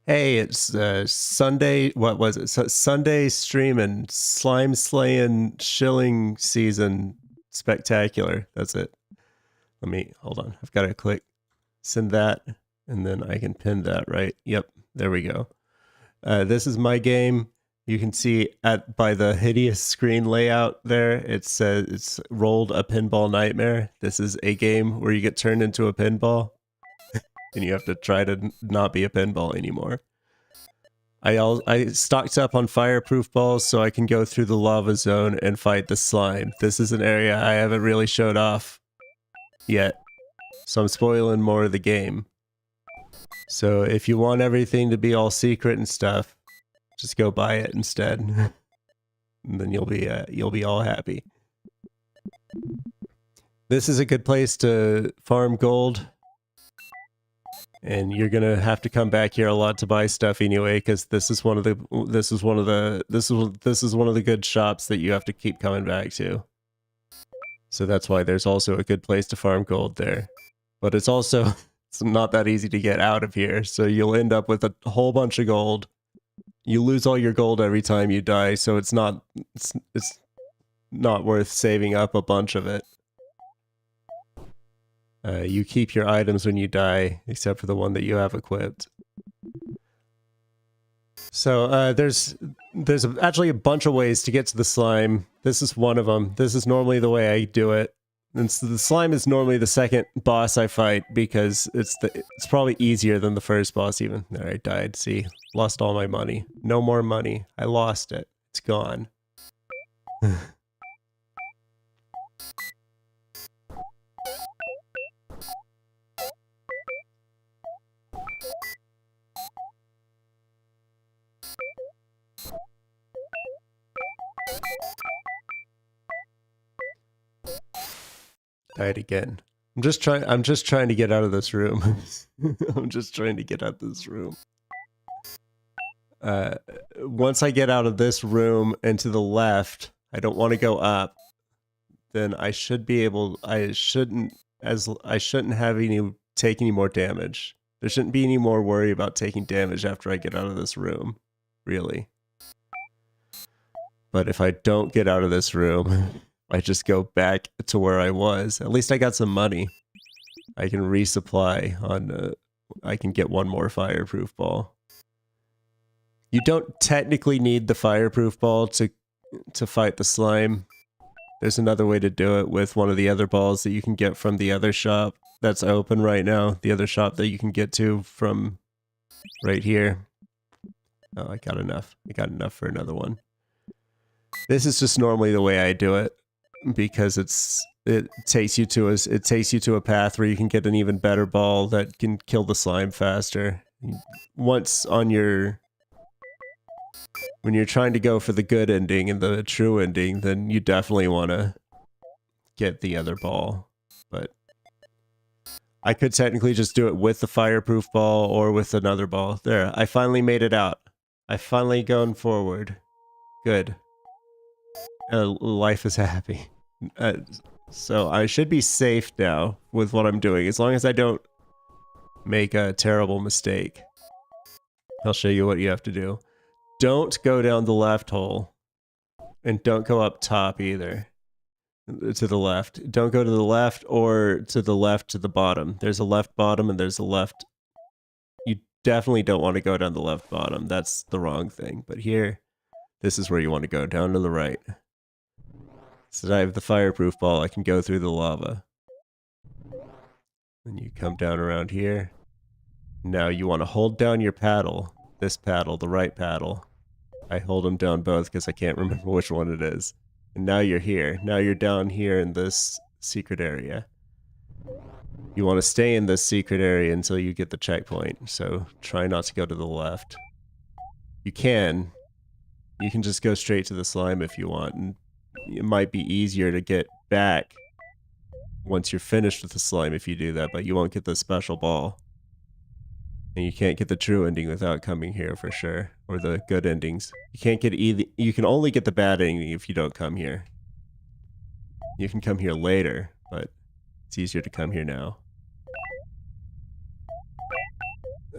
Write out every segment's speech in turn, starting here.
Hey, it's Sunday. What was it? Sunday streaming, slime slaying, shilling season spectacular. That's it. Let me hold on. I've got to click send that, and then I can pin that. Right? Yep. There we go. This is my game. You can see by the hideous screen layout there, it says it's rolled a pinball nightmare. This is a game where you get turned into a pinball, and you have to try to not be a pinball anymore. I stocked up on fireproof balls so I can go through the lava zone and fight the slime. This is an area I haven't really showed off yet, so I'm spoiling more of the game. So if you want everything to be all secret and stuff, just go buy it instead, and then you'll be all happy. This is a good place to farm gold, and you're gonna have to come back here a lot to buy stuff anyway, because this is one of the good shops that you have to keep coming back to. So that's why there's also a good place to farm gold there, but it's also it's not that easy to get out of here. So you'll end up with a whole bunch of gold. You lose all your gold every time you die, so it's not worth saving up a bunch of it. You keep your items when you die, except for the one that you have equipped. So there's actually a bunch of ways to get to the slime. This is one of them. This is normally the way I do it. And so the slime is normally the second boss I fight because it's probably easier than the first boss even. There, I died. See, lost all my money. No more money. I lost it. It's gone. Died again. I'm just trying to get out of this room. I'm just trying to get out of this room. Once I get out of this room and to the left, I don't want to go up. Then I should be able. I shouldn't take any more damage. There shouldn't be any more worry about taking damage after I get out of this room, really. But if I don't get out of this room, I just go back to where I was. At least I got some money. I can resupply on. I can get one more fireproof ball. You don't technically need the fireproof ball to fight the slime. There's another way to do it with one of the other balls that you can get from the other shop that's open right now. The other shop that you can get to from right here. Oh, I got enough. I got enough for another one. This is just normally the way I do it, because it takes you to a path where you can get an even better ball that can kill the slime faster. Once on when you're trying to go for the good ending and the true ending, then you definitely want to get the other ball. But I could technically just do it with the fireproof ball or with another ball. There, I finally made it out. I finally gone forward. Good. Life is happy. So I should be safe now with what I'm doing, as long as I don't make a terrible mistake. I'll show you what you have to do. Don't go down the left hole, and don't go up top either. To the left. Don't go to the left or to the left to the bottom. There's a left bottom and there's a left. You definitely don't want to go down the left bottom. That's the wrong thing. But here, this is where you want to go, down to the right. So I have the fireproof ball, I can go through the lava. Then you come down around here. Now you want to hold down your paddle. This paddle, the right paddle. I hold them down both because I can't remember which one it is. And now you're here. Now you're down here in this secret area. You want to stay in this secret area until you get the checkpoint. So try not to go to the left. You can. You can just go straight to the slime if you want. And it might be easier to get back once you're finished with the slime if you do that, but you won't get the special ball. And you can't get the true ending without coming here for sure, or the good endings. You can't get either. You can only get the bad ending if you don't come here. You can come here later, but it's easier to come here now.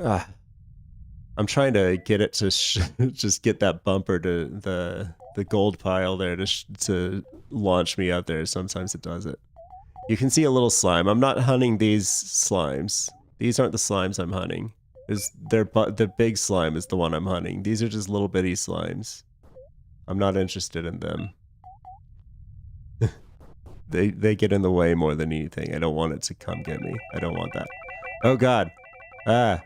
I'm trying to get it to just get that bumper to the gold pile there to launch me up there. Sometimes it does it. You can see a little slime. I'm not hunting these slimes. These aren't the slimes I'm hunting. The big slime is the one I'm hunting. These are just little bitty slimes. I'm not interested in them. They get in the way more than anything. I don't want it to come get me. I don't want that. Oh god. Ah.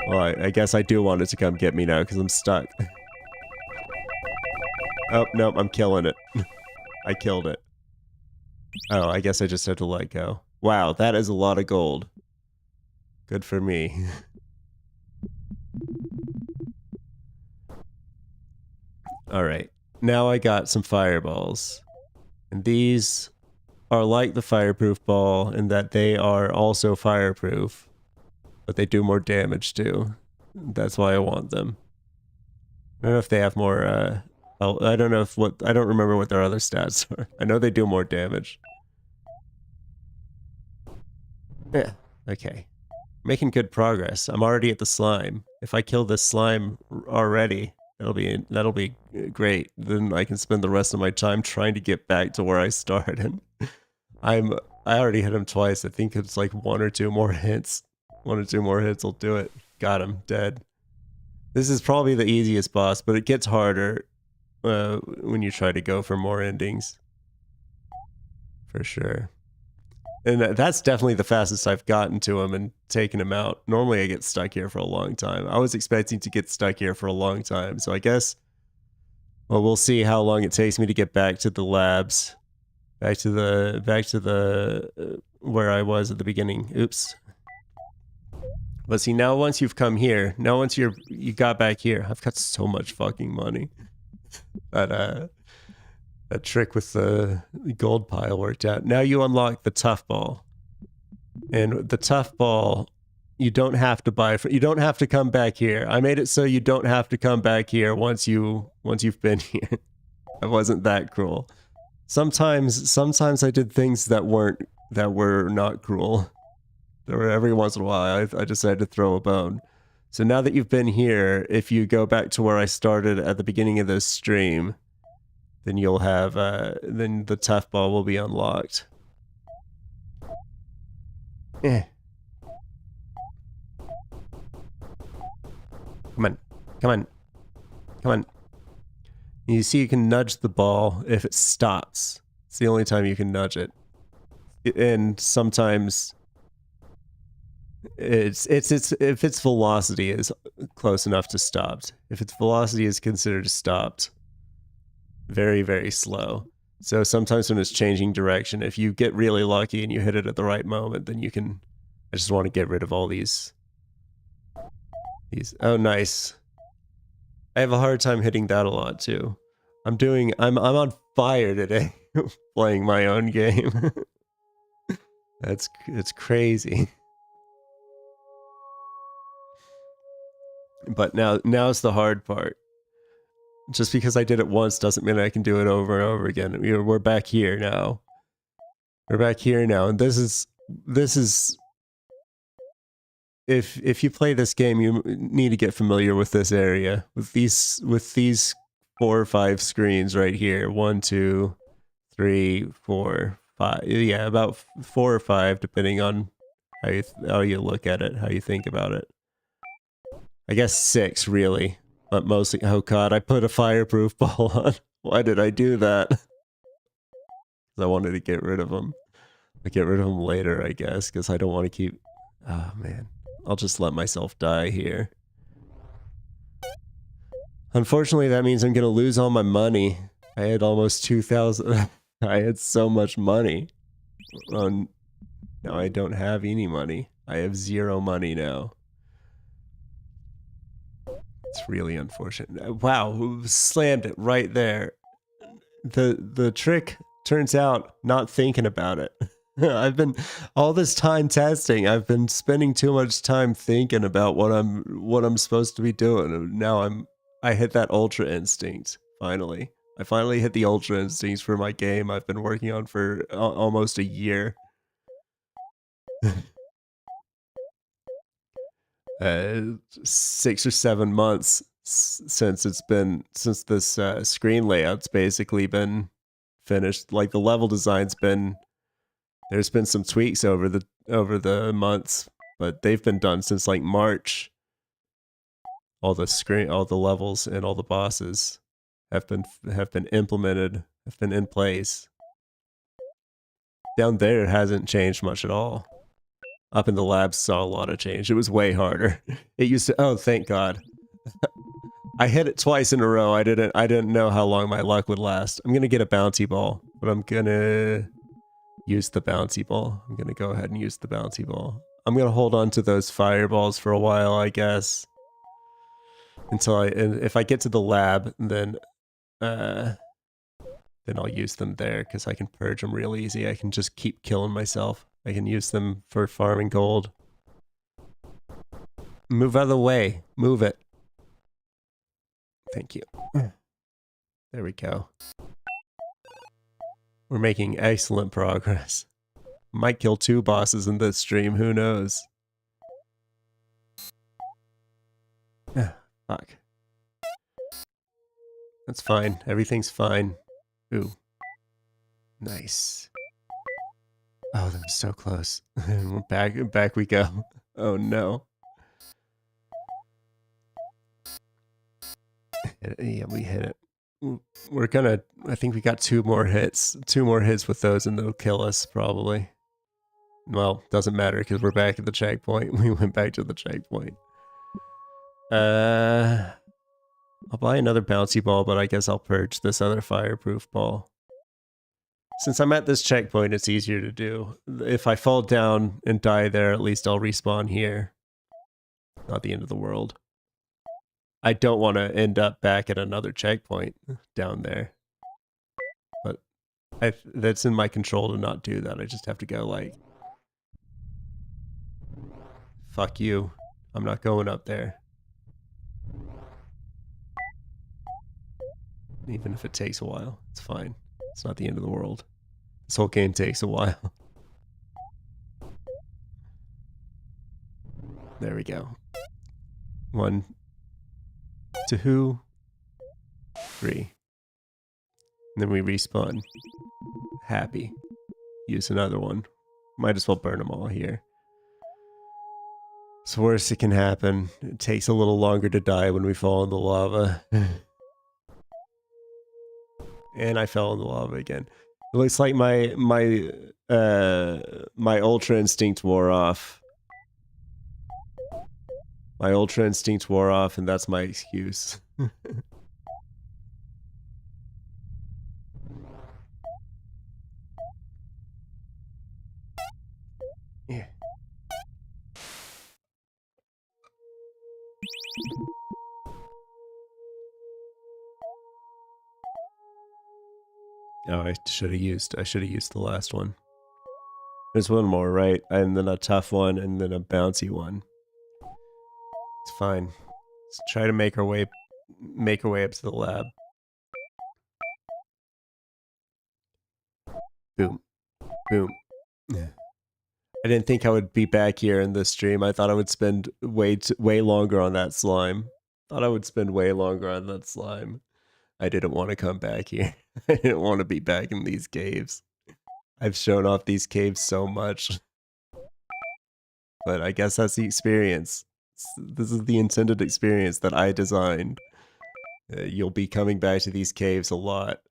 Well, I guess I do want it to come get me now because I'm stuck. Oh, no, I'm killing it. I killed it. Oh, I guess I just have to let go. Wow, that is a lot of gold. Good for me. Alright, now I got some fireballs. And these are like the fireproof ball in that they are also fireproof. But they do more damage too. That's why I want them. I don't know if they have more, I don't know I don't remember what their other stats are. I know they do more damage. Yeah, okay. Making good progress. I'm already at the slime. If I kill this slime already, that'll be great. Then I can spend the rest of my time trying to get back to where I started. I already hit him twice. I think it's like 1 or 2 more hits. 1 or 2 more hits will do it. Got him, dead. This is probably the easiest boss, but it gets harder when you try to go for more endings. For sure. And that's definitely the fastest I've gotten to him and taken him out. Normally I get stuck here for a long time. I was expecting to get stuck here for a long time, so I guess, well, we'll see how long it takes me to get back to the labs. Back to the where I was at the beginning. Oops. But see, now once you've come here, now once you got back here, I've got so much fucking money. That trick with the gold pile worked out. Now you unlock the tough ball. And the tough ball, you don't have to you don't have to come back here. I made it so you don't have to come back here once you've been here. I wasn't that cruel. Sometimes I did things that were not cruel. There were every once in a while I decided to throw a bone. So now that you've been here, if you go back to where I started at the beginning of this stream, then you'll have then the tough ball will be unlocked. Eh. Come on. Come on. Come on. You see you can nudge the ball if it stops. It's the only time you can nudge it. And sometimes if its velocity is close enough to stopped. If its velocity is considered stopped, very, very slow. So sometimes when it's changing direction, if you get really lucky and you hit it at the right moment, then you can... I just want to get rid of all these. Oh, nice. I have a hard time hitting that a lot too. I'm on fire today playing my own game. It's crazy. But now's the hard part. Just because I did it once doesn't mean I can do it over and over again. We're back here now. We're back here now, and this is if you play this game, you need to get familiar with this area, with these 4 or 5 screens right here. 1, 2, 3, 4, 5. Yeah, about 4 or 5, depending on how you look at it, how you think about it. I guess 6 really. But mostly, oh god, I put a fireproof ball on. Why did I do that? Because I wanted to get rid of them. I'll get rid of them later, I guess, because I don't want to keep... Oh, man. I'll just let myself die here. Unfortunately, that means I'm going to lose all my money. I had almost 2,000... I had so much money. Now I don't have any money. I have 0 money now. It's really unfortunate. Wow, slammed it right there. The trick turns out not thinking about it. I've been all this time testing. I've been spending too much time thinking about what I'm supposed to be doing. And now I hit that ultra instinct finally. I finally hit the ultra instincts for my game I've been working on for almost a year. 6 or 7 months since this screen layout's basically been finished. Like the level design's there's been some tweaks over the months, but they've been done since like March. All the levels and all the bosses have been implemented, have been in place. Down there it hasn't changed much at all. Up in the labs saw a lot of change. It was way harder. It used to, oh thank God. I hit it twice in a row. I didn't know how long my luck would last. I'm gonna get a bouncy ball, but I'm gonna use the bouncy ball. I'm gonna go ahead and use the bouncy ball. I'm gonna hold on to those fireballs for a while, I guess. Until if I get to the lab, then I'll use them there because I can purge them real easy. I can just keep killing myself. I can use them for farming gold. Move out of the way. Move it. Thank you. There we go. We're making excellent progress. Might kill 2 bosses in this stream, who knows? Fuck. That's fine. Everything's fine. Ooh. Nice. Oh, that was so close. back we go. Oh no. Yeah, we hit it. We're gonna, I think we got 2 more hits. 2 more hits with those and they'll kill us, probably. Well, doesn't matter because we're back at the checkpoint. We went back to the checkpoint. I'll buy another bouncy ball, but I guess I'll purge this other fireproof ball. Since I'm at this checkpoint, it's easier to do. If I fall down and die there, at least I'll respawn here. Not the end of the world. I don't want to end up back at another checkpoint down there. But that's in my control to not do that. I just have to go like... Fuck you. I'm not going up there. Even if it takes a while, it's fine. It's not the end of the world. This whole game takes a while. There we go. 1, 2, 3. And then we respawn. Happy. Use another one. Might as well burn them all here. It's the worst that can happen. It takes a little longer to die when we fall in the lava. And I fell in the lava again. It looks like my ultra instinct wore off. My ultra instinct wore off, and that's my excuse. Yeah. Oh, I should have used the last one. There's one more, right? And then a tough one, and then a bouncy one. It's fine. Let's try to make our way up to the lab. Boom. Boom. I didn't think I would be back here in this stream. I thought I would spend way longer on that slime. I didn't want to come back here. I didn't want to be back in these caves. I've shown off these caves so much. But I guess that's the experience. This is the intended experience that I designed. You'll be coming back to these caves a lot.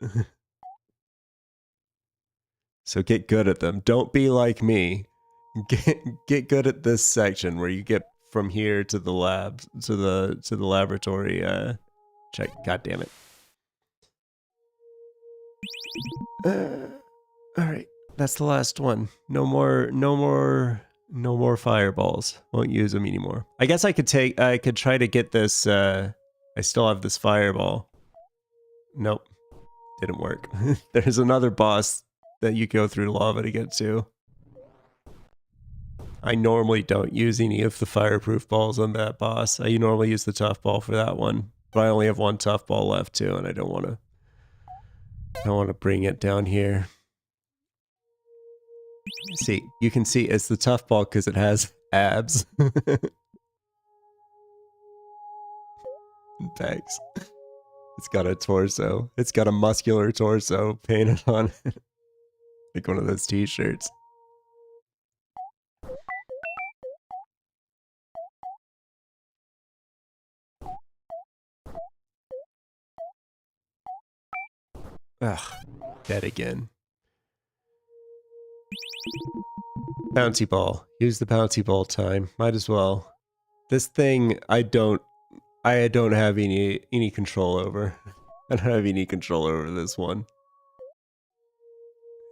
So get good at them. Don't be like me. Get good at this section where you get from here to the lab, to the laboratory check. God damn it. All right, that's the last one. No more fireballs. Won't use them anymore. I guess I could try to get this. I still have this fireball. Nope, didn't work. There's another boss that you go through lava to get to. I normally don't use any of the fireproof balls on that boss. I normally use the tough ball for that one, but I only have 1 tough ball left too, and I don't want to bring it down here. See, you can see it's the tough ball because it has abs. Pecs. It's got a torso. It's got a muscular torso painted on it. Like one of those t-shirts. Ugh, dead again. Bouncy ball. Use the bouncy ball time. Might as well. This thing I don't have any control over. I don't have any control over this one.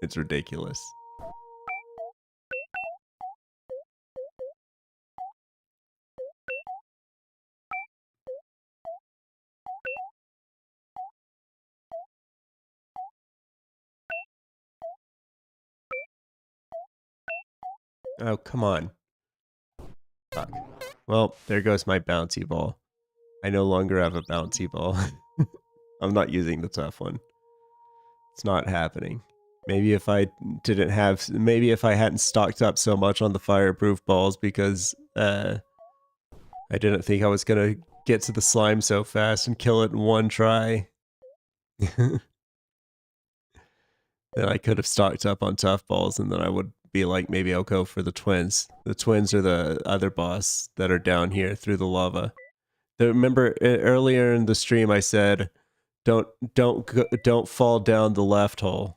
It's ridiculous. Oh, come on. Fuck. Well, there goes my bouncy ball. I no longer have a bouncy ball. I'm not using the tough one. It's not happening. Maybe if I hadn't stocked up so much on the fireproof balls because I didn't think I was gonna get to the slime so fast and kill it in one try. Then I could have stocked up on tough balls and then I would be like, maybe I'll go for the twins. The twins are the other boss that are down here through the lava. Remember earlier in the stream I said, don't fall down the left hole.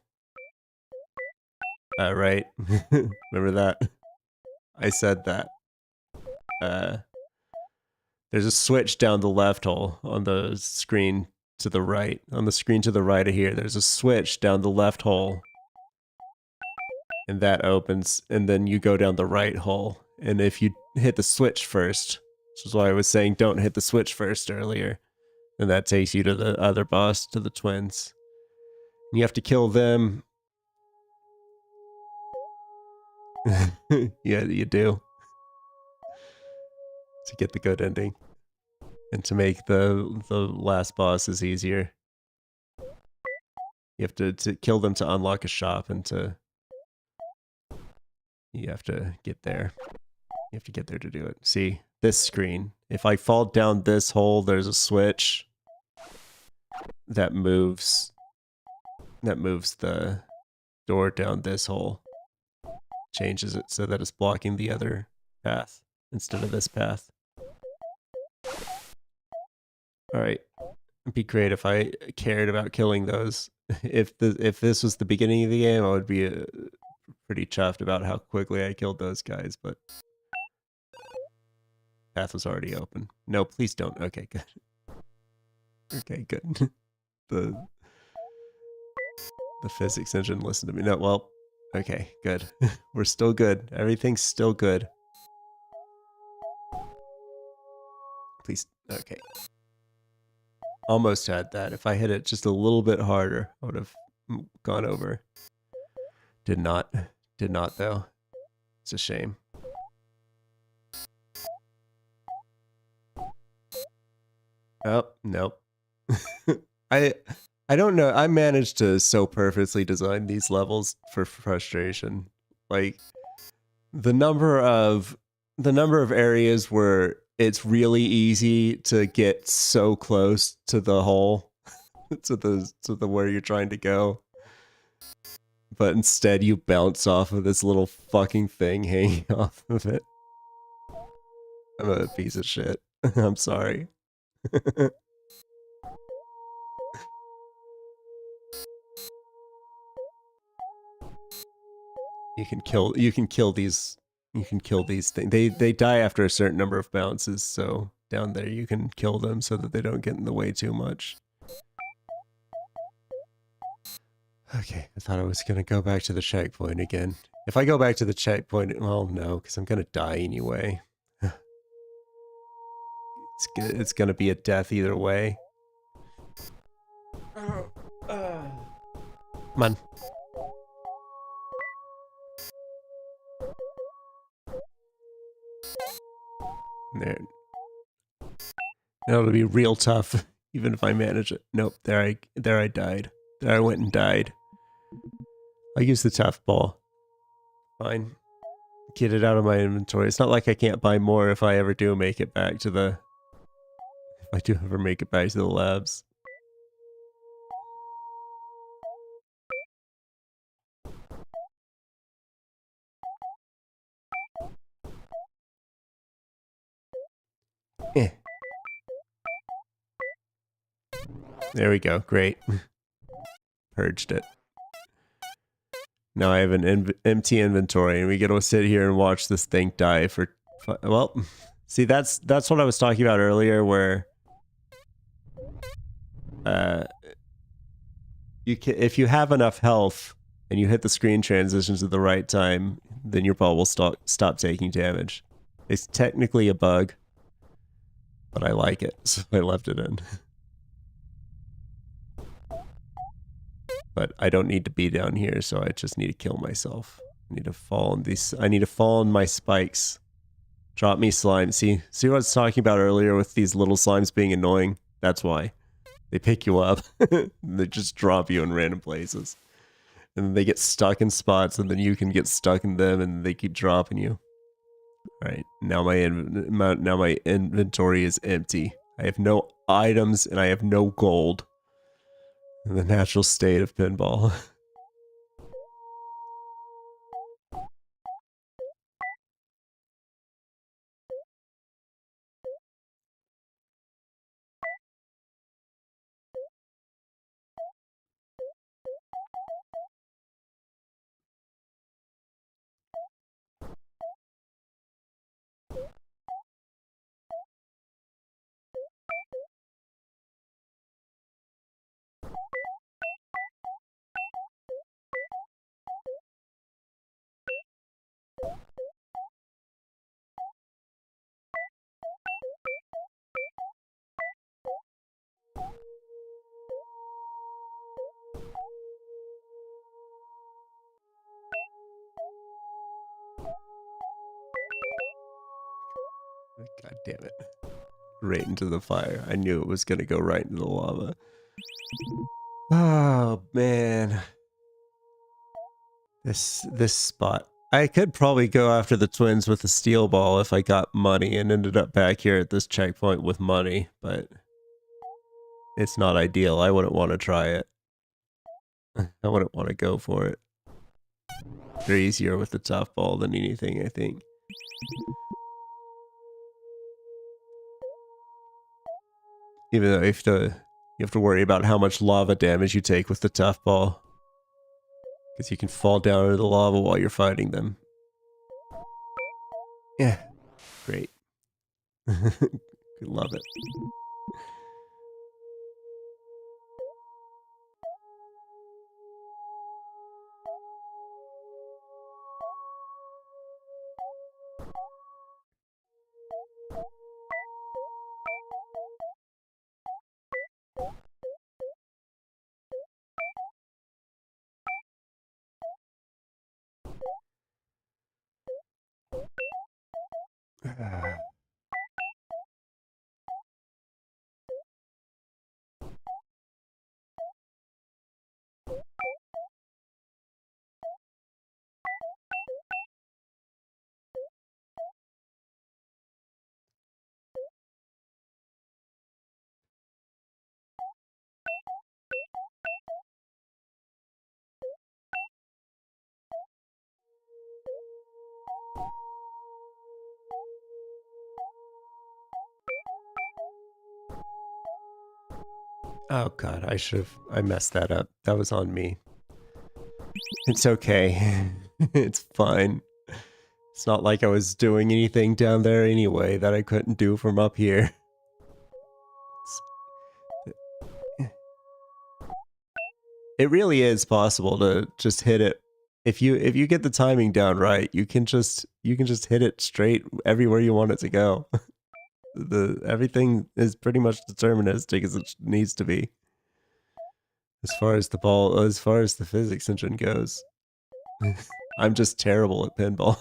Right? Remember that? I said that. There's a switch down the left hole on the screen to the right. On the screen to the right of here, there's a switch down the left hole. And that opens, and then you go down the right hole. And if you hit the switch first, which is why I was saying don't hit the switch first earlier, and that takes you to the other boss, to the twins. You have to kill them. Yeah, you do. To get the good ending. And to make the last bosses easier. You have to kill them to unlock a shop and to... You have to get there. You have to get there to do it. See, this screen. If I fall down this hole, there's a switch that moves the door down this hole. Changes it so that it's blocking the other path instead of this path. Alright. It'd be great if I cared about killing those. If this was the beginning of the game, I would be pretty chuffed about how quickly I killed those guys, but path was already open. No, please don't. Okay, good. Okay, good. The physics engine listened to me. No, well, okay, good. We're still good. Everything's still good. Please, okay. Almost had that. If I hit it just a little bit harder, I would have gone over. Did not. Did not, though. It's a shame. Oh, nope. I don't know. I managed to so perfectly design these levels for frustration. Like the number of areas where it's really easy to get so close to the hole, to the where you're trying to go, but instead you bounce off of this little fucking thing hanging off of it. I'm a piece of shit. I'm sorry. You can kill these things. They die after a certain number of bounces, so down there you can kill them so that they don't get in the way too much. Okay, I thought I was gonna go back to the checkpoint again. If I go back to the checkpoint, well, no, because I'm gonna die anyway. It's gonna be a death either way. Come on. There. Now it'll be real tough, even if I manage it. Nope, there I died. There I went and died. I'll use the tough ball. Fine. Get it out of my inventory. It's not like I can't buy more if I ever do make it back to the I do ever make it back to the labs. Eh. There we go. Great. Purged it. Now I have an empty inventory, and we get to sit here and watch this thing die for... Well, see, that's what I was talking about earlier, where... if you have enough health, and you hit the screen transitions at the right time, then your ball will stop taking damage. It's technically a bug, but I like it, so I left it in. But I don't need to be down here, so I just need to kill myself. I need to fall on these. I need to fall on my spikes. Drop me slime. See what I was talking about earlier with these little slimes being annoying? That's why. They pick you up. They just drop you in random places. And then they get stuck in spots, and then you can get stuck in them, and they keep dropping you. Alright, now my inventory is empty. I have no items, and I have no gold. In the natural state of pinball. God damn it. Right into the fire. I knew it was gonna go right into the lava. Oh, man. This spot. I could probably go after the twins with the steel ball if I got money and ended up back here at this checkpoint with money, but it's not ideal. I wouldn't want to try it. I wouldn't want to go for it. They're easier with the tough ball than anything, I think. Even though you have to worry about how much lava damage you take with the tough ball. Because you can fall down into the lava while you're fighting them. Yeah. Great. Love it. Oh god, I messed that up. That was on me. It's okay. It's fine. It's not like I was doing anything down there anyway that I couldn't do from up here. It really is possible to just hit it. If you get the timing down right, you can just hit it straight everywhere you want it to go. Everything is pretty much deterministic as it needs to be. As far as the physics engine goes. I'm just terrible at pinball.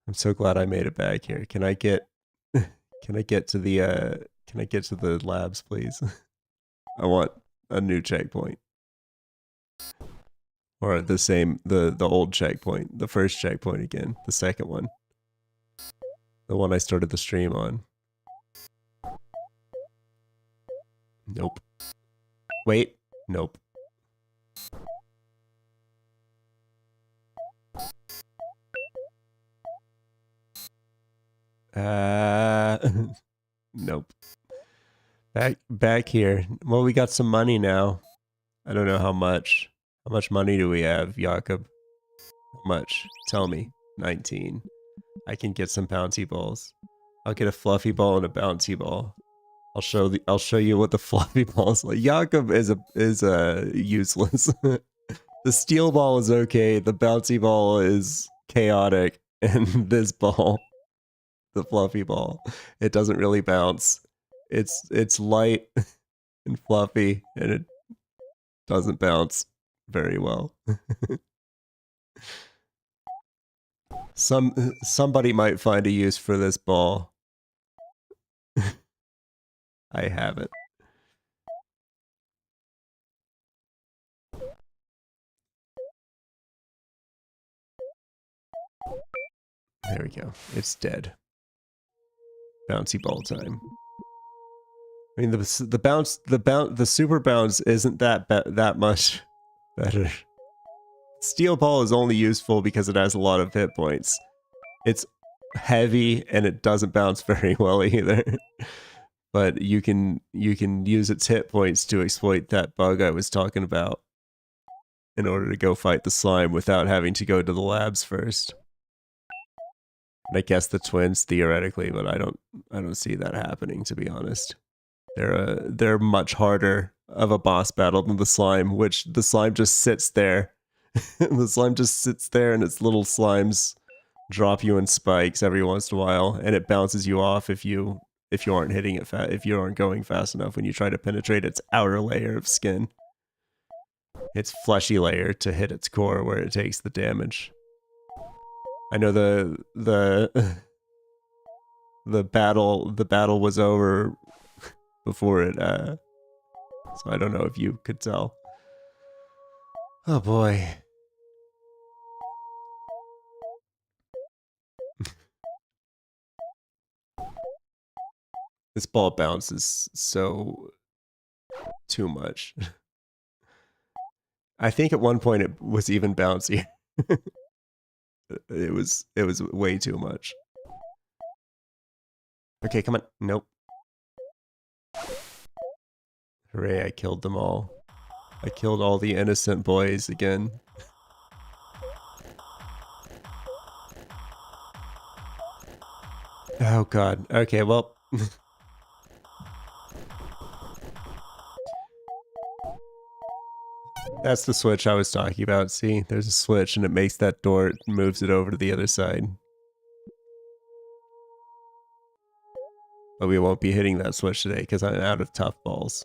I'm so glad I made it back here. Can I get to the labs, please? I want a new checkpoint. Or the old checkpoint, the first checkpoint again, the second one. The one I started the stream on. Nope. Wait. Nope. Nope. Back here. Well, we got some money now. I don't know how much. How much money do we have, Jakob? How much? Tell me. 19. I can get some bouncy balls. I'll get a fluffy ball and a bouncy ball. I'll show you what the fluffy ball is like. Jakob is useless. The steel ball is okay. The bouncy ball is chaotic, and this ball, the fluffy ball, it doesn't really bounce. It's light and fluffy, and it doesn't bounce very well. Somebody might find a use for this ball. I haven't. There we go. It's dead. Bouncy ball time. I mean, the super bounce isn't that much better. Steel ball is only useful because it has a lot of hit points. It's heavy and it doesn't bounce very well either. But you can use its hit points to exploit that bug I was talking about in order to go fight the slime without having to go to the labs first. And I guess the twins theoretically, but I don't see that happening, to be honest. They're much harder of a boss battle than the slime, which the slime just sits there. The slime just sits there and its little slimes drop you in spikes every once in a while, and it bounces you off if you aren't hitting it if you aren't going fast enough when you try to penetrate its outer layer of skin. Its fleshy layer to hit its core where it takes the damage. I know the battle was over before it so I don't know if you could tell. Oh boy. This ball bounces so too much. I think at one point it was even bouncy. It was way too much. Okay, come on. Nope. Hooray, I killed them all. I killed all the innocent boys again. Oh god. Okay, well. That's the switch I was talking about. See, there's a switch and it makes that door, it moves it over to the other side. But we won't be hitting that switch today because I'm out of tough balls.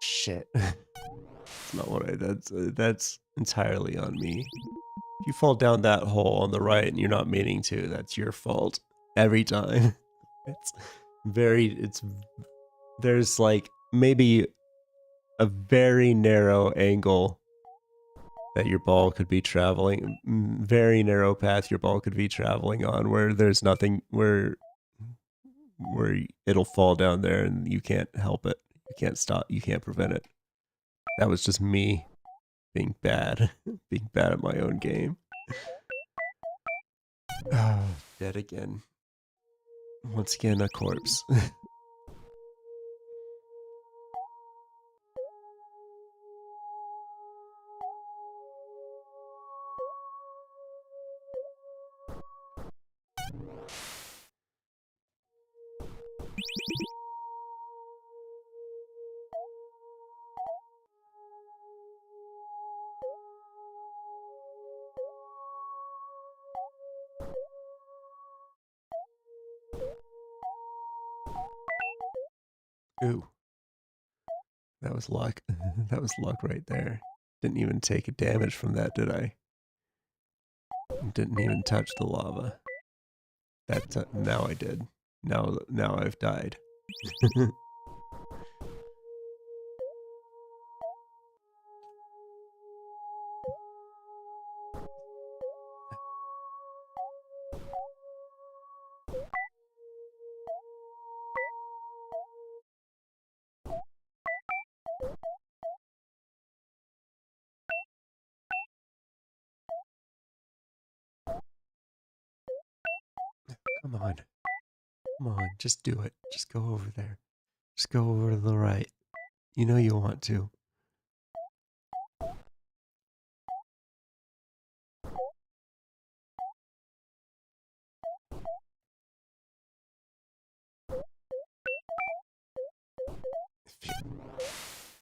Shit. That's not what that's entirely on me. If you fall down that hole on the right and you're not meaning to, that's your fault. Every time. There's like maybe a very narrow angle that your ball could be traveling, very narrow path your ball could be traveling on where there's nothing, where it'll fall down there and you can't help it. You can't stop, you can't prevent it. That was just me being bad, being bad at my own game. Oh, dead again. Once again, a corpse. Ooh. That was luck. That was luck right there. Didn't even take a damage from that, did I? Didn't even touch the lava. That now I did. Now I've died. Come on. Come on, just do it. Just go over there. Just go over to the right. You know you want to.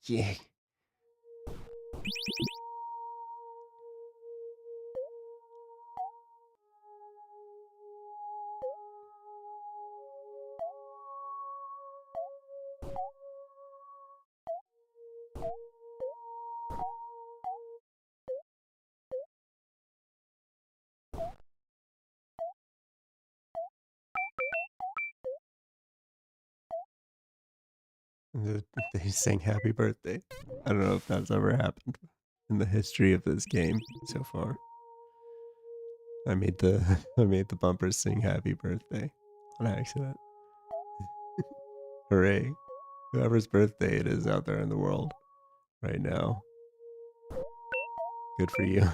Yeah. They sang happy birthday. I don't know if that's ever happened in the history of this game so far. I made the I made the bumpers sing happy birthday on accident. Hooray. Whoever's birthday it is out there in the world right now. Good for you.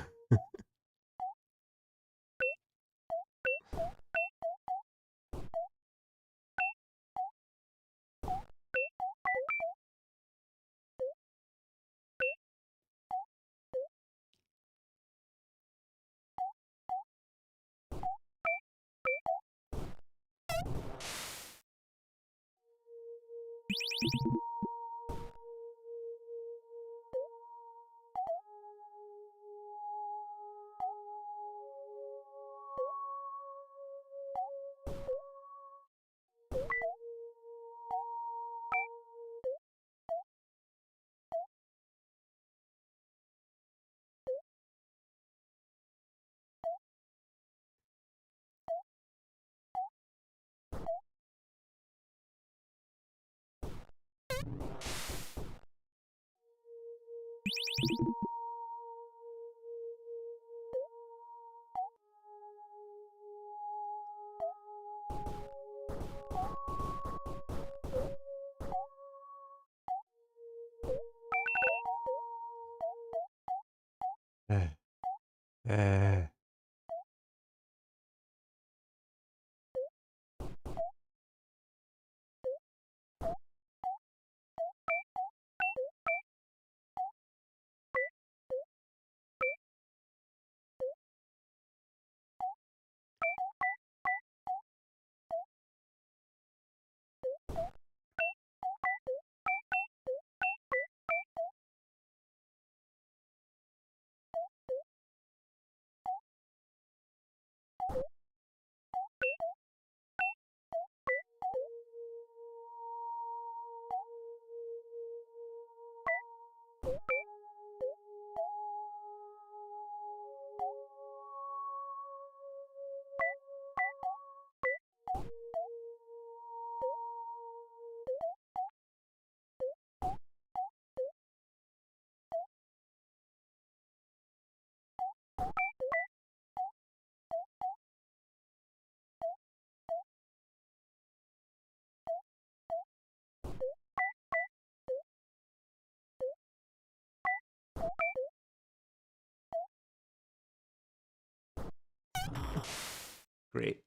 Eh, eh. Great.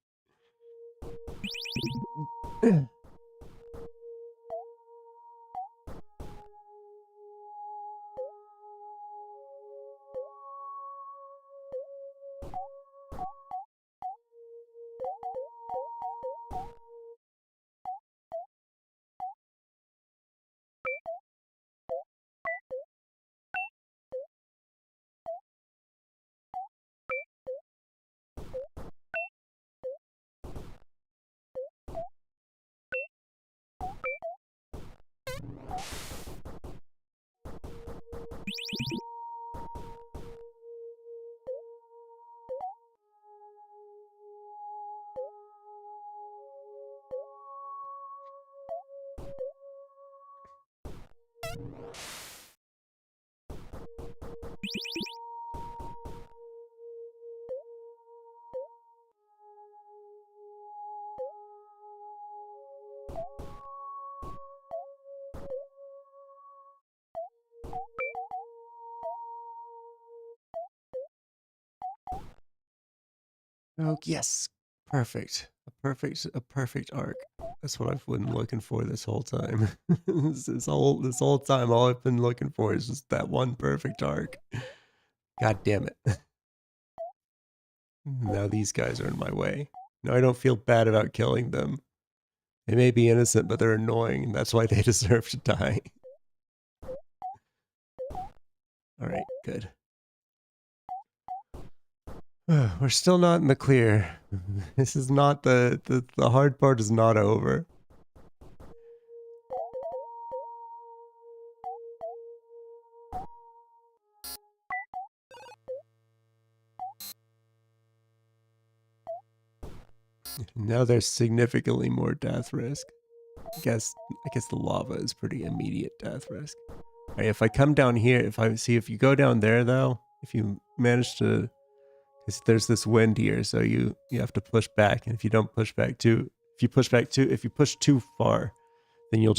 Oh, yes. Perfect. A perfect arc. That's what I've been looking for this whole time. this whole time, all I've been looking for is just that one perfect arc. God damn it. Now these guys are in my way. No, I don't feel bad about killing them. They may be innocent, but they're annoying. That's why they deserve to die. Alright, good. We're still not in the clear. This is not the hard part is not over. Now there's significantly more death risk. I guess the lava is pretty immediate death risk. Alright, if I come down here, if you go down there though, if you manage to, there's this wind here, so you have to push back, and if you don't push back if you push too far, then you'll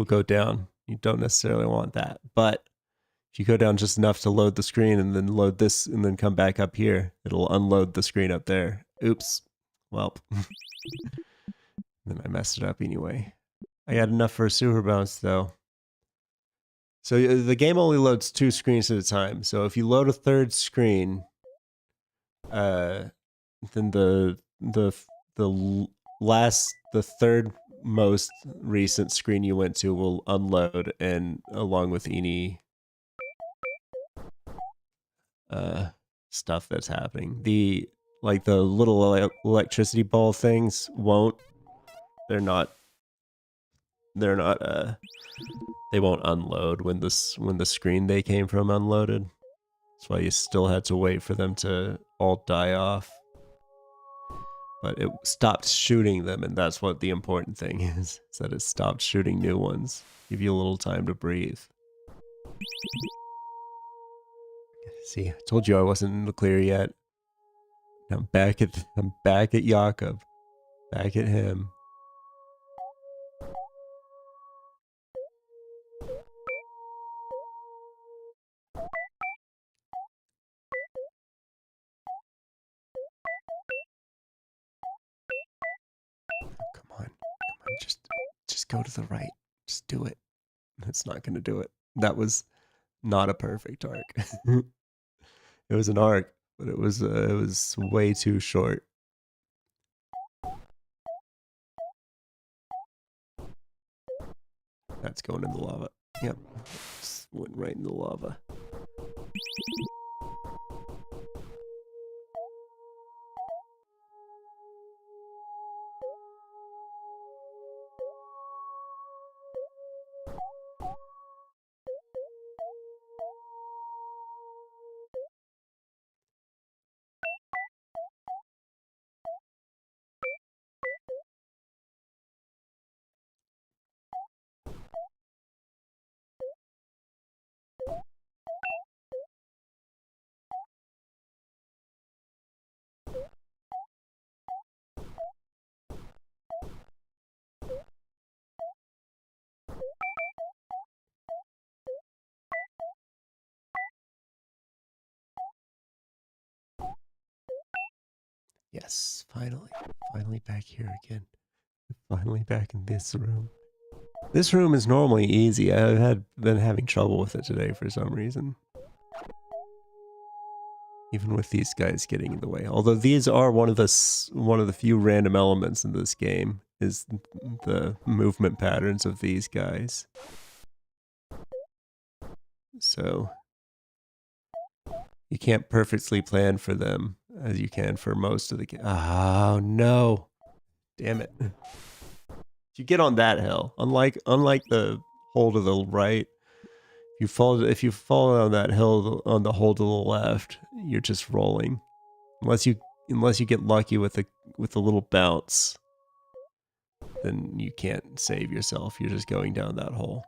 go down. You don't necessarily want that, but if you go down just enough to load the screen and then load this and then come back up here, it'll unload the screen up there. Oops. Well, then I messed it up anyway. I had enough for a sewer bounce though. So the game only loads 2 screens at a time. So if you load a third screen, then the third most recent screen you went to will unload, and along with any stuff that's happening. The little electricity ball things won't. They won't unload when the screen they came from unloaded. That's why you still had to wait for them to all die off. But it stopped shooting them, and that's what the important thing is that it stopped shooting new ones. Give you a little time to breathe. See, I told you I wasn't in the clear yet. I'm back at Jakob. Back at him. Come on, just go to the right. Just do it. It's not gonna do it. That was not a perfect arc. It was an arc, but it was way too short. That's going in the lava. Yep, just went right in the lava. Yes, finally back here again. Finally back in this room. This room is normally easy. I've been having trouble with it today for some reason. Even with these guys getting in the way. Although these are one of the few random elements in this game is the movement patterns of these guys. So you can't perfectly plan for them as you can for most of the game. Oh no. Damn it. If you get on that hill, unlike the hole to the right, if you fall on that hill on the hole to the left, you're just rolling. Unless you get lucky with a little bounce, then you can't save yourself. You're just going down that hole.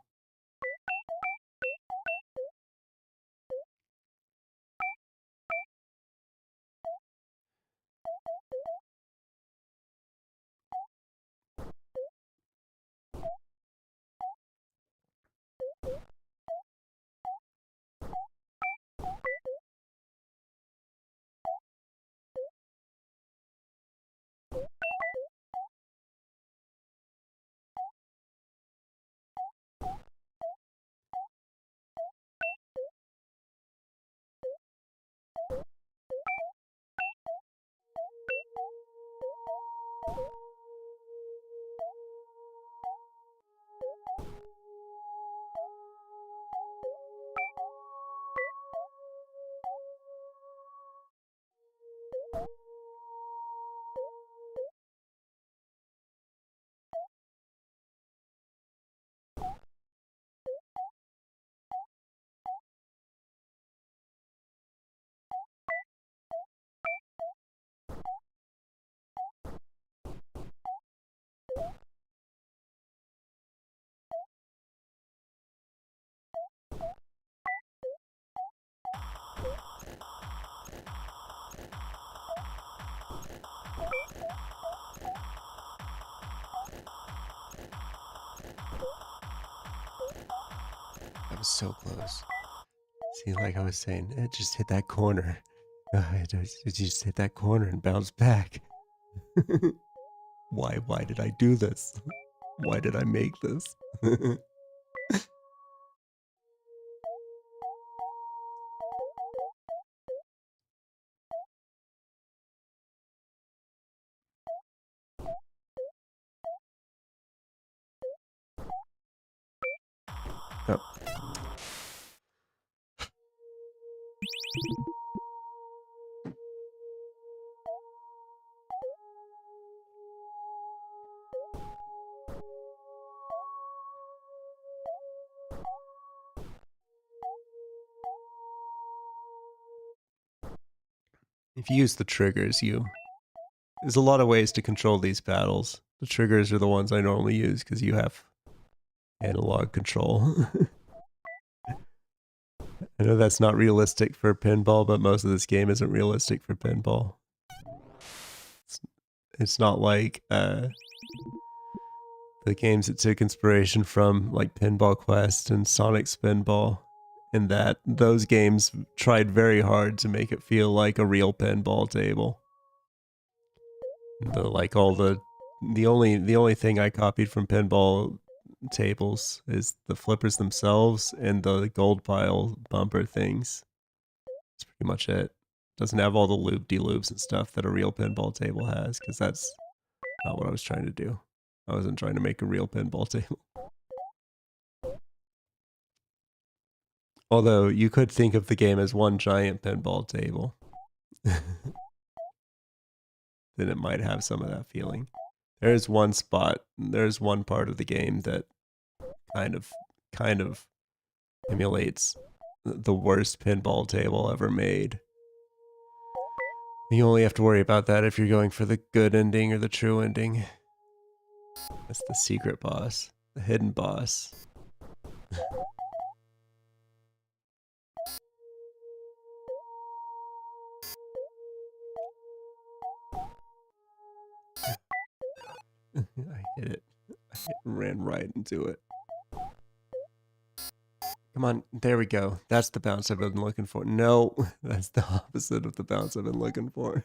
That was so close. See, like I was saying, it just hit that corner. It just hit that corner and bounced back. Why did I do this? Why did I make this? Oh. If you use the triggers, there's a lot of ways to control these battles. The triggers are the ones I normally use because you have analog control. I know that's not realistic for pinball, but most of this game isn't realistic for pinball. It's not like the games that took inspiration from, like Pinball Quest and Sonic Spinball, in that those games tried very hard to make it feel like a real pinball table. The only thing I copied from pinball tables is the flippers themselves and the gold pile bumper things. That's pretty much it. Doesn't have all the loop-de-loops and stuff that a real pinball table has, because that's not what I was trying to do. I wasn't trying to make a real pinball table. Although you could think of the game as one giant pinball table. Then it might have some of that feeling. There's one part of the game that kind of emulates the worst pinball table ever made. You only have to worry about that if you're going for the good ending or the true ending. That's the secret boss, the hidden boss. I hit it. Ran right into it. Come on, there we go. That's the bounce I've been looking for. No, that's the opposite of the bounce I've been looking for.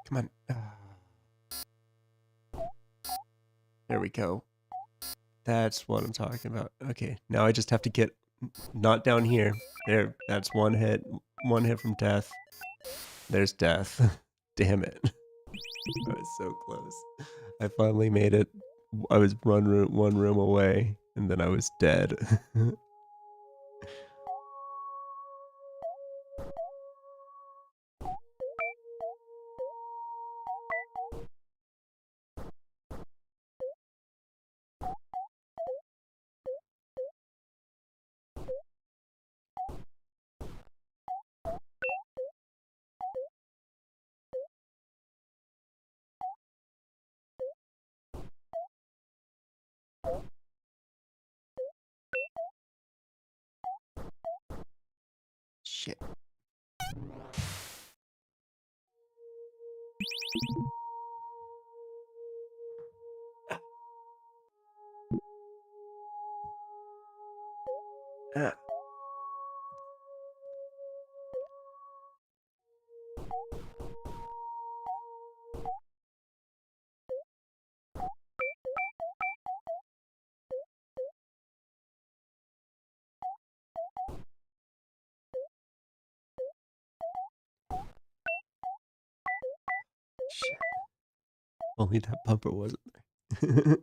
Come on. There we go. That's what I'm talking about. Okay, now I just have to get not down here. There, that's one hit from death. There's death. Damn it. I was so close. I finally made it. I was one room away, and then I was dead. Shit. Ah. Shit. Only that bumper wasn't there.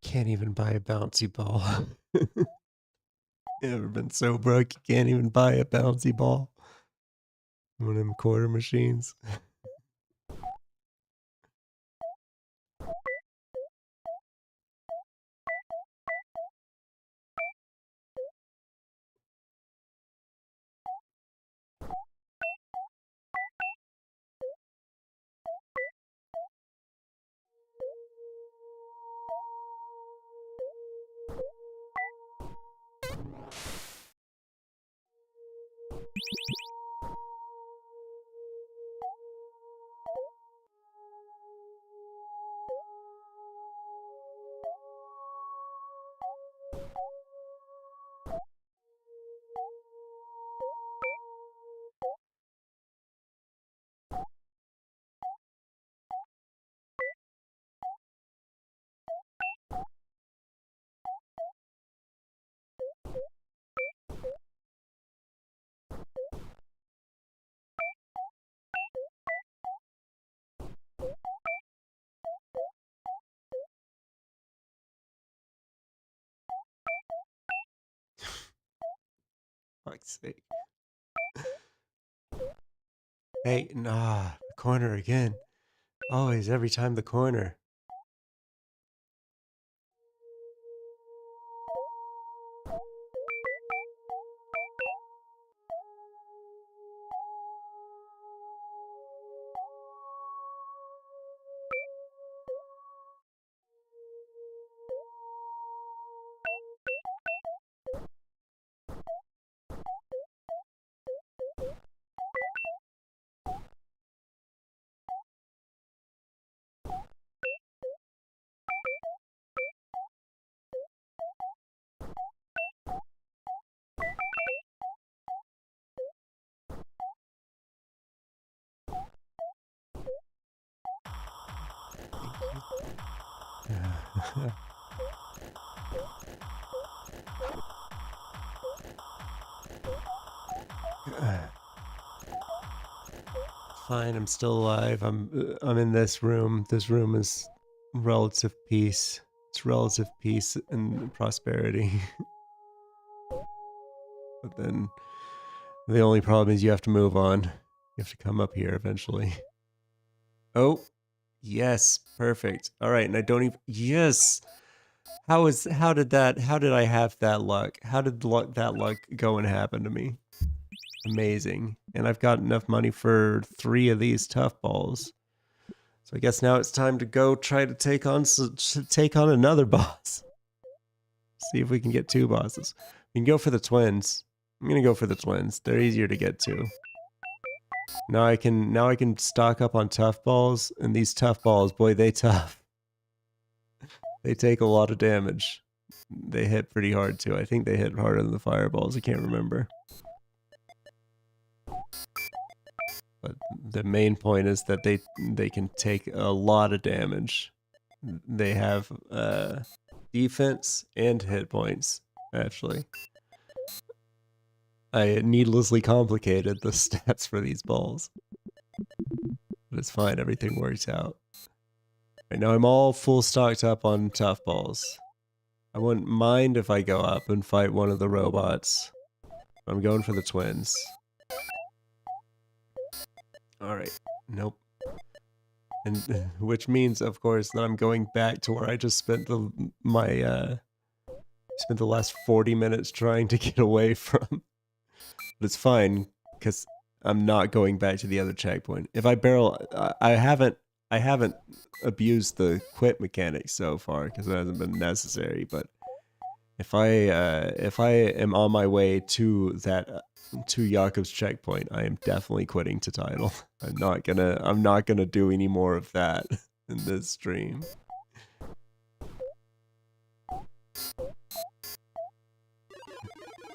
Can't even buy a bouncy ball. Ever been so broke you can't even buy a bouncy ball? One of them quarter machines. Fuck's sake. Hey, nah, the corner again. Always, every time the corner. Fine, I'm still alive. I'm in this room. This room is relative peace. It's relative peace and prosperity. But then the only problem is you have to move on. You have to come up here eventually. Oh, yes, perfect. All right, and I don't even. Yes. How did I have that luck? How did that luck go and happen to me? Amazing. And I've got enough money for 3 of these tough balls. So I guess now it's time to go try to take on another boss. See if we can get 2 bosses. We can go for the twins. I'm gonna go for the twins. They're easier to get to. Now I can stock up on tough balls, and these tough balls, boy, they tough. They take a lot of damage. They hit pretty hard too. I think they hit harder than the fireballs. I can't remember. But the main point is that they can take a lot of damage. They have defense and hit points, actually. I needlessly complicated the stats for these balls. But it's fine, everything works out. Right now I'm all full stocked up on tough balls. I wouldn't mind if I go up and fight one of the robots. I'm going for the twins. Alright, nope. And which means, of course, that I'm going back to where I just spent the last 40 minutes trying to get away from. But it's fine, because I'm not going back to the other checkpoint. If I barrel, I haven't abused the quit mechanic so far because it hasn't been necessary. But if I am on my way to that to Jakob's checkpoint, I am definitely quitting to title. I'm not gonna do any more of that in this stream.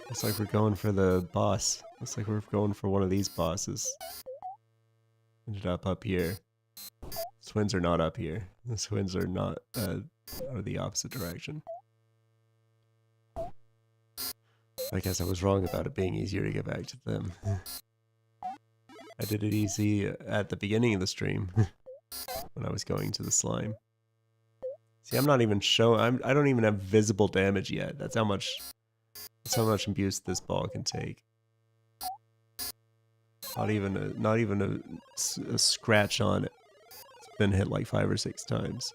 Looks like we're going for the boss. Looks like we're going for one of these bosses. Ended up here. Twins are not up here. The twins are not are the opposite direction. I guess I was wrong about it being easier to get back to them. I did it easy at the beginning of the stream when I was going to the slime. See, I'm not even showing. I don't even have visible damage yet. That's how much abuse this ball can take. Not even a scratch on it. It's been hit like 5 or 6 times.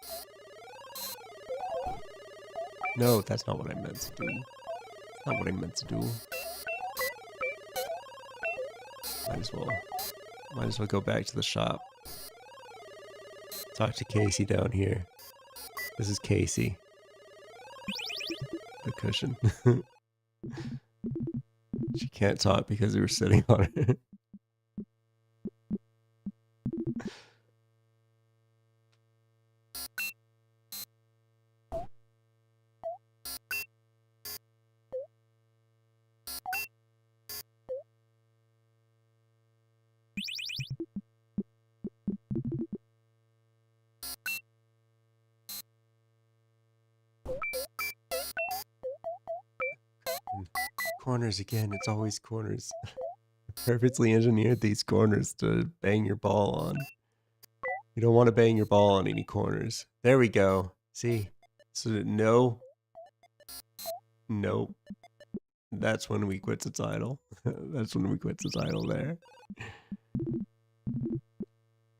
No, that's not what I meant to do. That's not what I meant to do. Might as well go back to the shop. Talk to Casey down here. This is Casey. The cushion. She can't talk because we were sitting on it. Corners again, it's always corners. Purposely engineered these corners to bang your ball on. You don't want to bang your ball on any corners. There we go. See? So no. Nope. That's when we quit the title. That's when we quit the title there.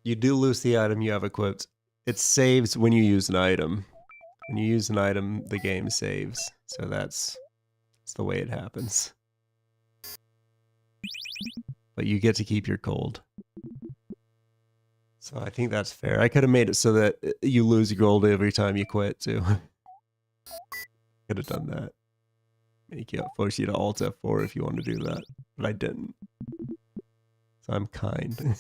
You do lose the item you have equipped. It saves when you use an item. When you use an item, the game saves. So that's the way it happens. But you get to keep your gold. So I think that's fair. I could have made it so that you lose your gold every time you quit too. Could have done that. Force you to Alt F4 if you want to do that. But I didn't. So I'm kind.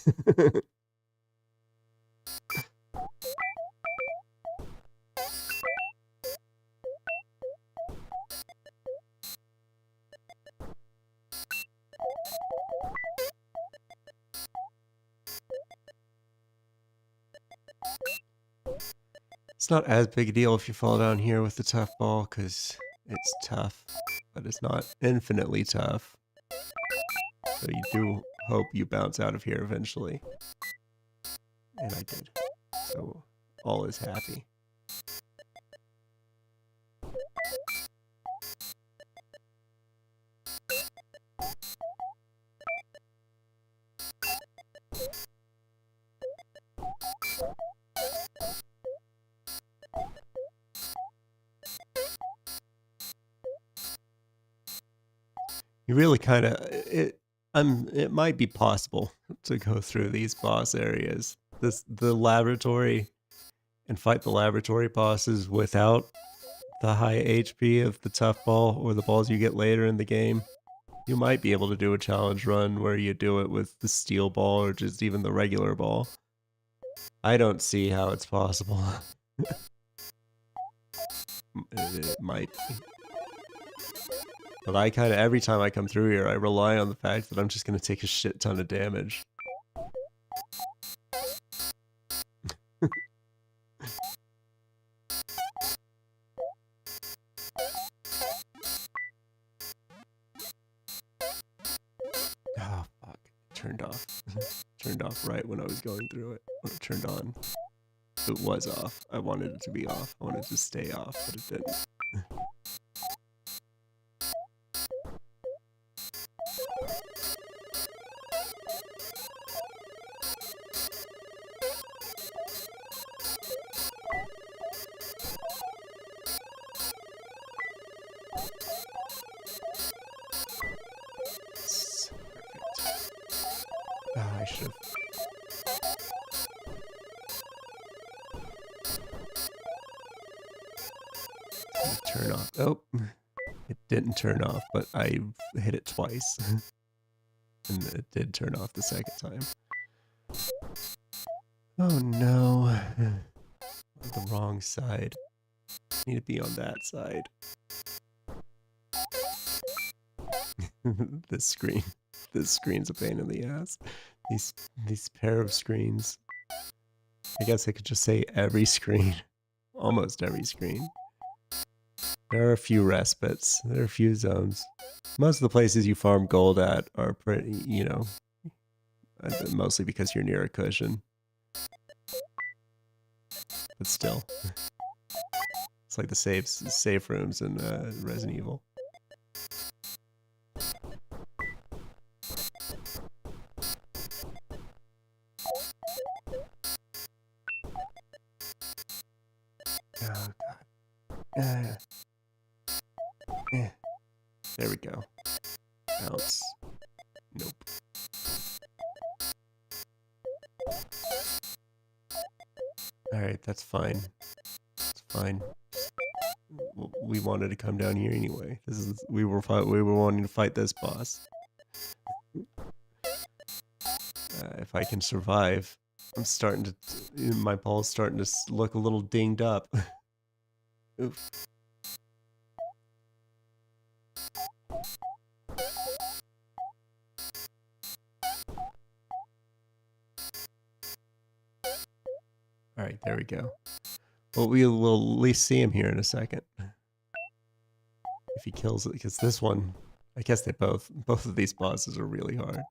It's not as big a deal if you fall down here with the tough ball, because it's tough, but it's not infinitely tough. So you do hope you bounce out of here eventually. And I did. So all is happy. You really kind of it might be possible to go through these boss areas. The laboratory and fight the laboratory bosses without the high HP of the tough ball or the balls you get later in the game. You might be able to do a challenge run where you do it with the steel ball or just even the regular ball. I don't see how it's possible. It might be. But I kind of, every time I come through here, I rely on the fact that I'm just going to take a shit ton of damage. Oh, fuck. Turned off. Turned off right when I was going through it. When it turned on. It was off. I wanted it to be off. I wanted it to stay off, but it didn't. Oh, I should have. Turn off. Oh, it didn't turn off, but I hit it twice. And it did turn off the second time. Oh no. The wrong side. Need to be on that side. This screen. This screen's a pain in the ass. These pair of screens. I guess I could just say every screen. Almost every screen. There are a few respites. There are a few zones. Most of the places you farm gold at are pretty, you know, mostly because you're near a cushion. But still. It's like the safe rooms in Resident Evil. Oh god. There we go. Bounce. Nope. Alright, that's fine. It's fine. We wanted to come down here anyway. This is we were wanting to fight this boss. If I can survive, I'm starting to. My ball's starting to look a little dinged up. Oof. All right, there we go. Well, we will at least see him here in a second. If he kills it, because this one, I guess they both of these bosses are really hard.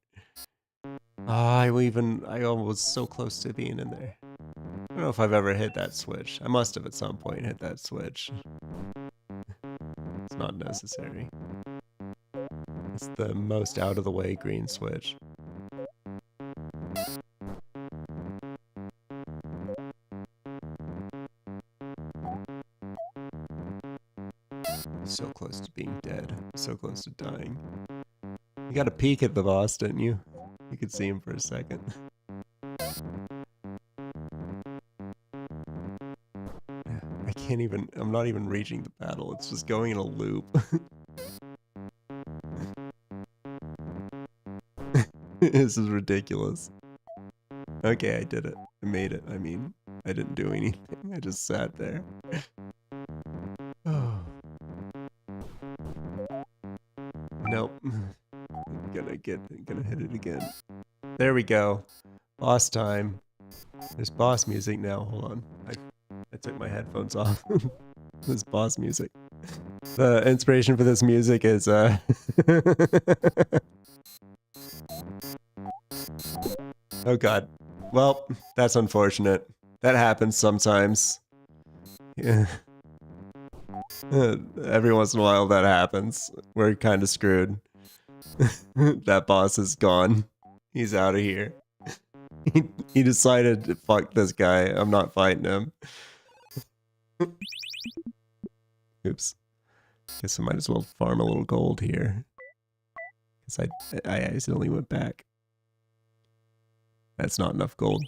I was so close to being in there. I don't know if I've ever hit that switch. I must have at some point hit that switch. It's not necessary. It's the most out of the way green switch. So close to being dead. So close to dying. You got a peek at the boss, didn't you? You could see him for a second. I can't even, I'm not even reaching the battle. It's just going in a loop. This is ridiculous. Okay, I did it. I made it. I mean, I didn't do anything. I just sat there. Oh. Nope. Gonna hit it again. There we go. Boss time. There's boss music now. Hold on. I took my headphones off. There's boss music. The inspiration for this music is oh god. Well, that's unfortunate. That happens sometimes. Yeah. Every once in a while that happens. We're kind of screwed. That boss is gone. He's out of here. He decided to fuck this guy. I'm not fighting him. Oops. Guess I might as well farm a little gold here. Because I accidentally went back. That's not enough gold.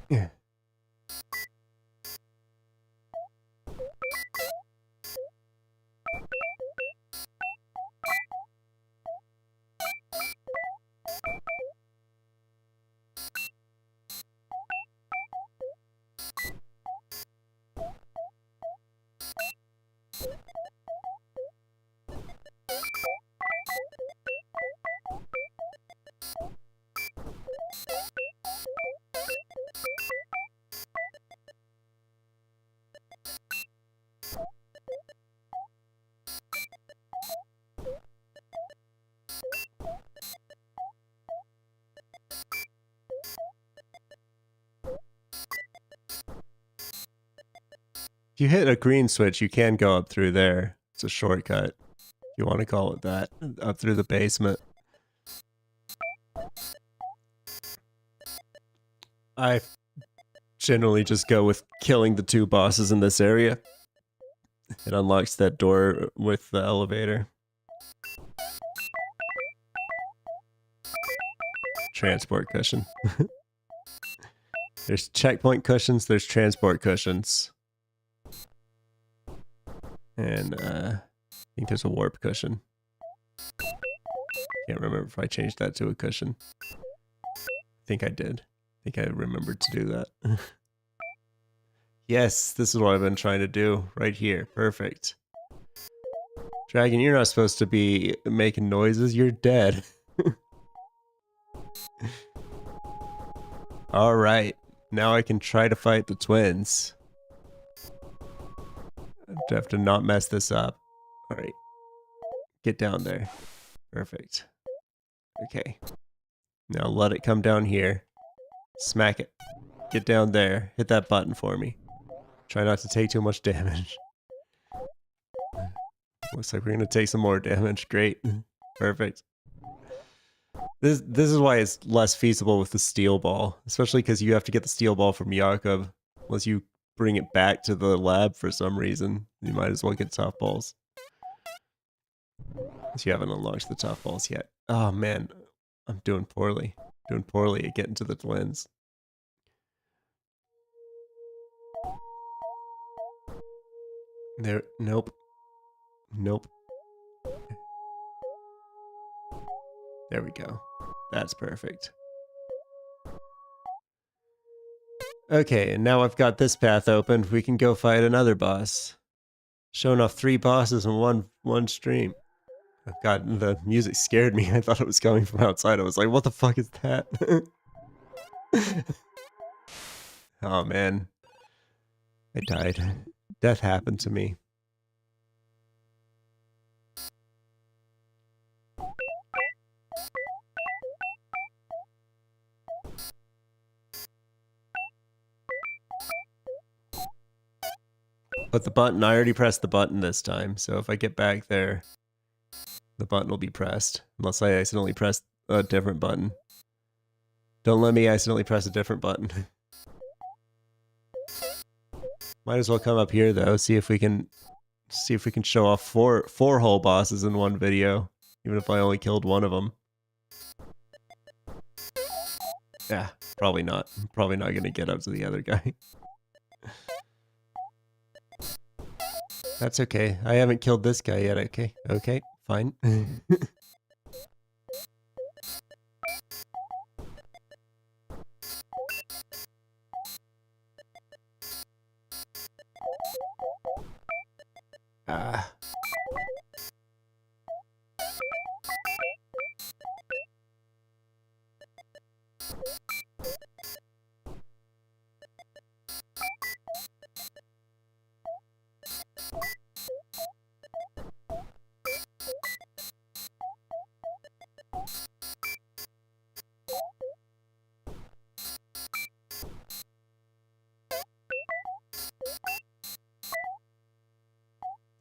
Yeah. If you hit a green switch, you can go up through there. It's a shortcut, if you want to call it that, up through the basement. I generally just go with killing the 2 bosses in this area. It unlocks that door with the elevator. Transport cushion. There's checkpoint cushions, there's transport cushions. And I think there's a warp cushion. Can't remember if I changed that to a cushion. I think I did. I think I remembered to do that. Yes, this is what I've been trying to do right here. Perfect. Dragon, you're not supposed to be making noises. You're dead. Alright. Now I can try to fight the twins. I have to not mess this up. Alright. Get down there. Perfect. Okay. Now let it come down here. Smack it. Get down there. Hit that button for me. Try not to take too much damage. Looks like we're gonna take some more damage. Great. Perfect. This is why it's less feasible with the steel ball. Especially because you have to get the steel ball from Yakov. Unless you bring it back to the lab for some reason. You might as well get tough balls. Unless you haven't unlocked the tough balls yet. Oh man. I'm doing poorly. Doing poorly at getting to the twins. There, nope. Nope. There we go. That's perfect. Okay, and now I've got this path open. We can go fight another boss. Showing off 3 bosses in one stream. Oh god, the music scared me. I thought it was coming from outside. I was like, what the fuck is that? Oh man. I died. Death happened to me. But the button, I already pressed the button this time, so if I get back there, the button will be pressed. Unless I accidentally press a different button. Don't let me accidentally press a different button. Might as well come up here though, see if we can show off four whole bosses in one video, even if I only killed one of them. Yeah, probably not. I'm probably not gonna get up to the other guy. That's okay. I haven't killed this guy yet. Okay. Okay. Fine. Ah.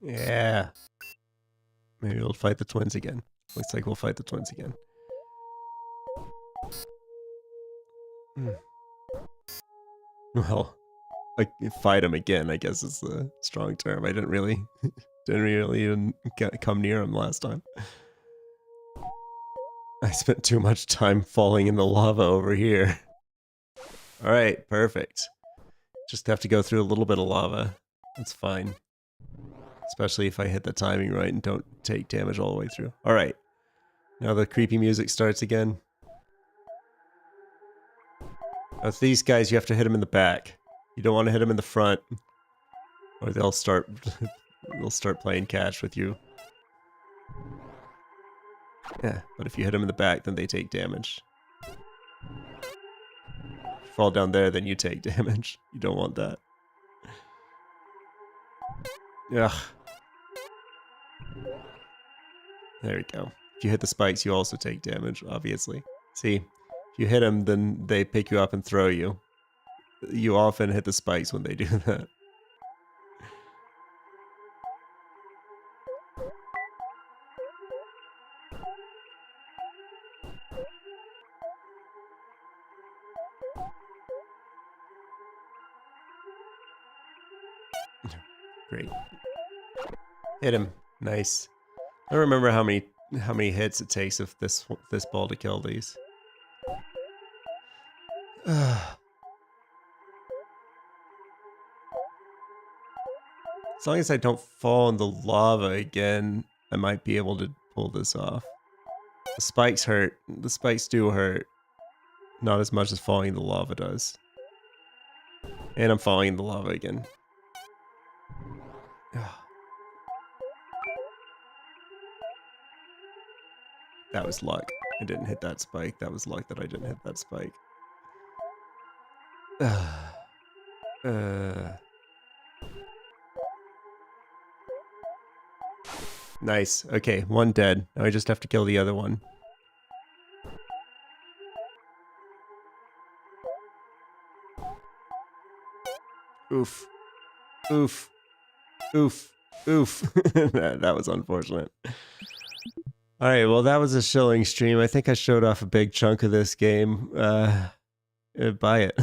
Yeah. Maybe we'll fight the twins again. Looks like we'll fight the twins again. Well, like fight them again, I guess is the strong term. I didn't really even come near him last time. I spent too much time falling in the lava over here. Alright, perfect. Just have to go through a little bit of lava. That's fine. Especially if I hit the timing right and don't take damage all the way through. Alright. Now the creepy music starts again. With these guys, you have to hit them in the back. You don't want to hit them in the front. Or they'll start they'll start playing catch with you. Yeah, but if you hit them in the back, then they take damage. Fall down there, then you take damage. You don't want that. Ugh. There we go. If you hit the spikes, you also take damage, obviously. See, if you hit them, then they pick you up and throw you. You often hit the spikes when they do that. Great. Hit him. Nice. I don't remember how many hits it takes of this ball to kill these. As long as I don't fall in the lava again, I might be able to pull this off. The spikes hurt. The spikes do hurt. Not as much as falling in the lava does. And I'm falling in the lava again. That was luck. I didn't hit that spike. That was luck that I didn't hit that spike. Nice. Okay, one dead. Now I just have to kill the other one. Oof. Oof. Oof. Oof. That was unfortunate. Alright, well that was a Shilling stream. I think I showed off a big chunk of this game. Buy it.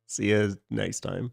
See you next time.